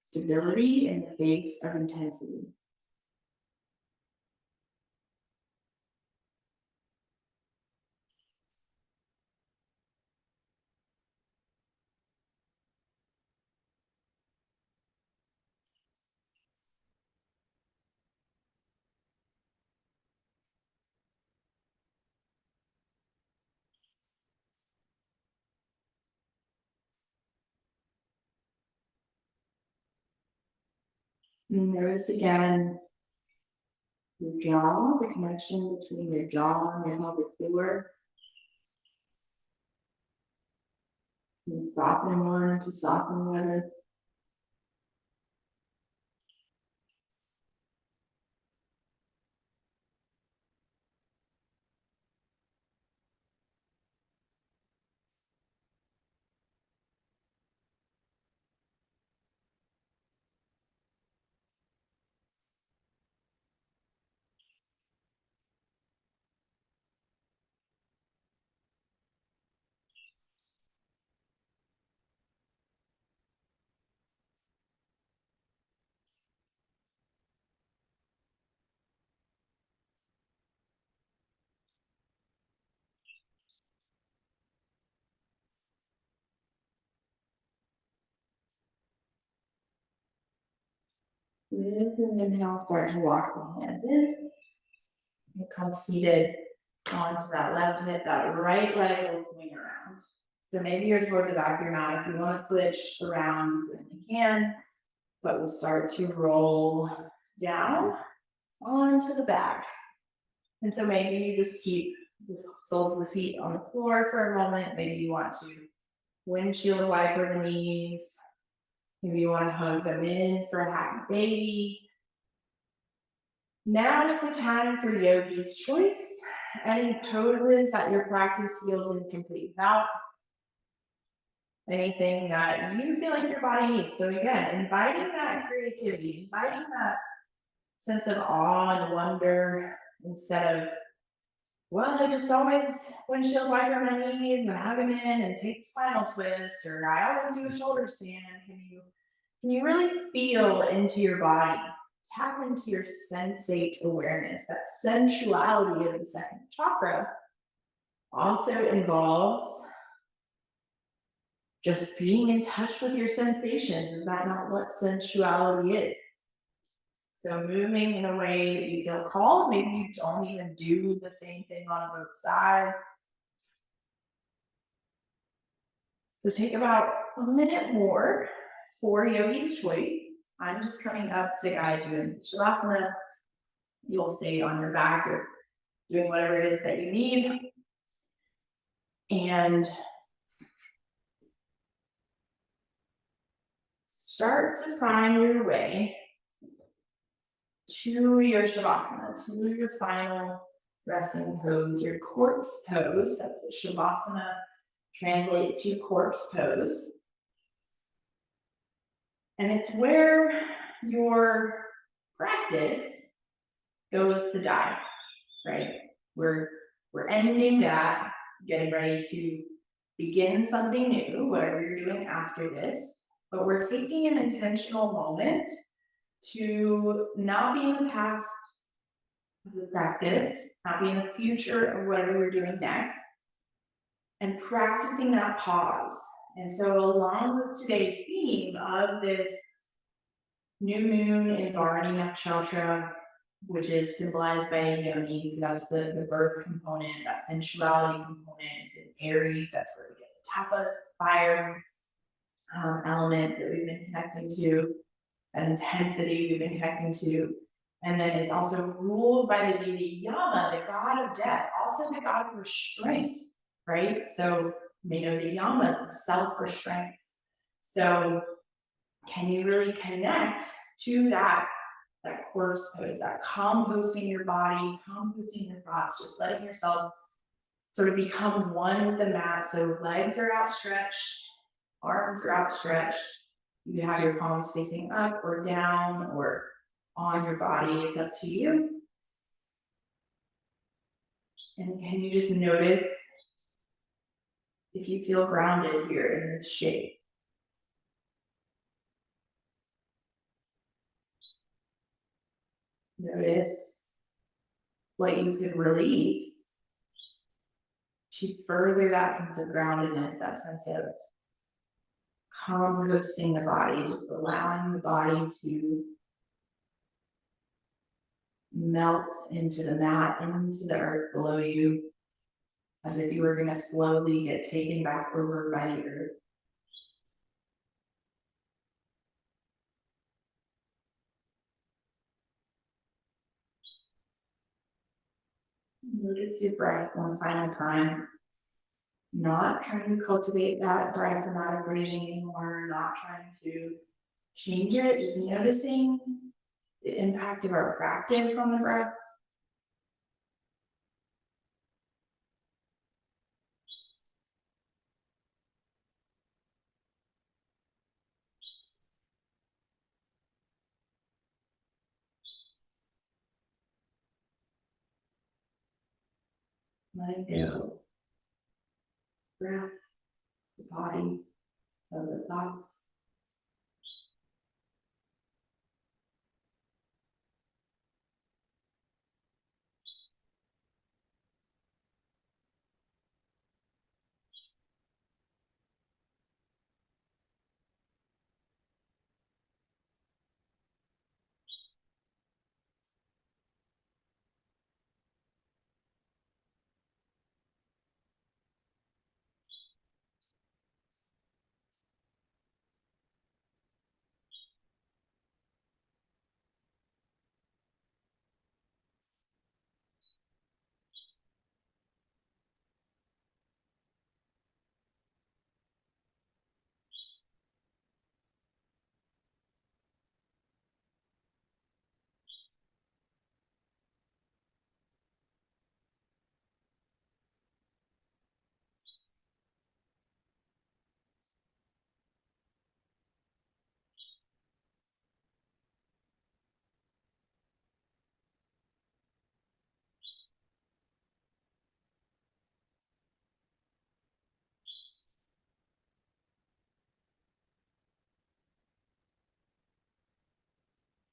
stability in the face of intensity. And notice again your jaw, the connection between your jaw and your pelvic floor. And soften one to soften the other. With an inhale, start to walk the hands in. Become seated onto that left hip, that right leg will swing around. So maybe you're towards the back of your mat. If you want to switch around, then you can. But we'll start to roll down onto the back. And so maybe you just keep the soles of the feet on the floor for a moment. Maybe you want to windshield wiper the knees. Maybe you want to hug them in for a happy baby. Now is the time for yogi's choice. Any poses that your practice feels incomplete without. Anything that you feel like your body needs. So again, inviting that creativity, inviting that sense of awe and wonder instead of, well, I just always windshield wiper my knees and hug them in and take spinal twists, or I always do a shoulder stand. Can you really feel into your body? Tap into your sensate awareness. That sensuality of the second chakra also involves just being in touch with your sensations. Is that not what sensuality is? So moving in a way that you feel calm. Maybe you don't even do the same thing on both sides. So take about a minute more for yogi's choice. I'm just coming up to guide you into Shavasana. You'll stay on your back or doing whatever it is that you need. And start to find your way to your Shavasana, to your final resting pose, your corpse pose. That's what Shavasana translates to, corpse pose. And it's where your practice goes to die, right? We're ending that, getting ready to begin something new, whatever you're doing after this, but we're taking an intentional moment to not be in the past of the practice, not be in the future of whatever you're doing next, and practicing that pause. And so along with today's theme of this new moon in Bharani Nakshatra, which is symbolized by Yonis, that's the birth component, that sensuality component. It's in Aries, that's where we get the tapas, fire element that we've been connecting to, that intensity we've been connecting to. And then it's also ruled by the deity Yama, the god of death, also the god of restraint, right? So you know the Yama is the self-restraint. So can you really connect to that corpse pose, that composting your body, composting your thoughts, just letting yourself sort of become one with the mat. So legs are outstretched, arms are outstretched. You have your palms facing up or down or on your body. It's up to you. And can you just notice if you feel grounded here in this shape? Notice what you could release to further that sense of groundedness, that sense of composting the body, just allowing the body to melt into the mat, into the earth below you, as if you were going to slowly get taken back over by the earth. Notice your breath one final time. Not trying to cultivate that diaphragmatic breathing anymore, not trying to change it, just noticing the impact of our practice on the breath. Letting go. Breath, the body, of the thoughts.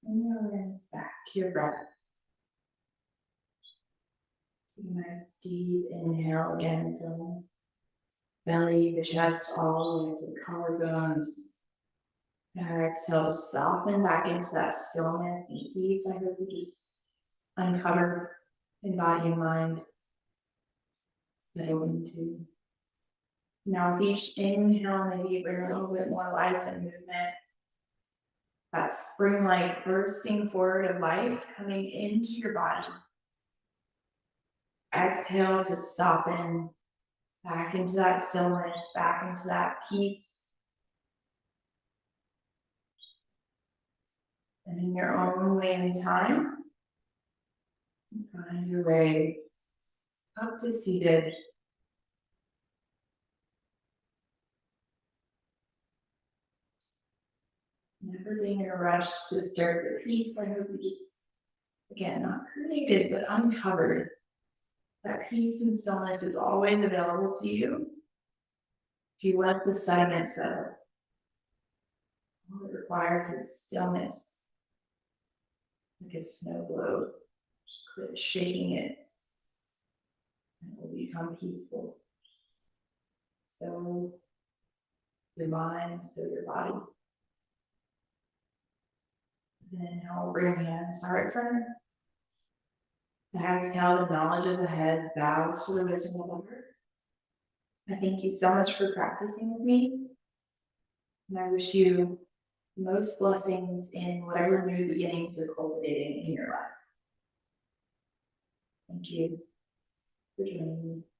And your hands back to your breath. Nice deep inhale again, filling belly, the chest, all the way to the collarbones. And exhale to soften back into that stillness and peace. I hope you just uncover in body and mind. Settle into. Now, with each inhale, maybe bring a little bit more life and movement. That spring light bursting forward of life coming into your body. Exhale to soften back into that stillness, back into that peace. And in your own way and time, find your way up to seated. Never being in a rush to disturb the peace. I hope you just, again, not created, but uncovered. That peace and stillness is always available to you. If you let the sediment settle, all it requires is stillness, like a snow globe. Just quit shaking it, and it will become peaceful. So your mind, so your body. Then I'll bring your hands start from the exhale, the knowledge of the head bows to the wisdom of the heart. I thank you so much for practicing with me. And I wish you most blessings in whatever new beginnings you're cultivating in your life. Thank you for joining me.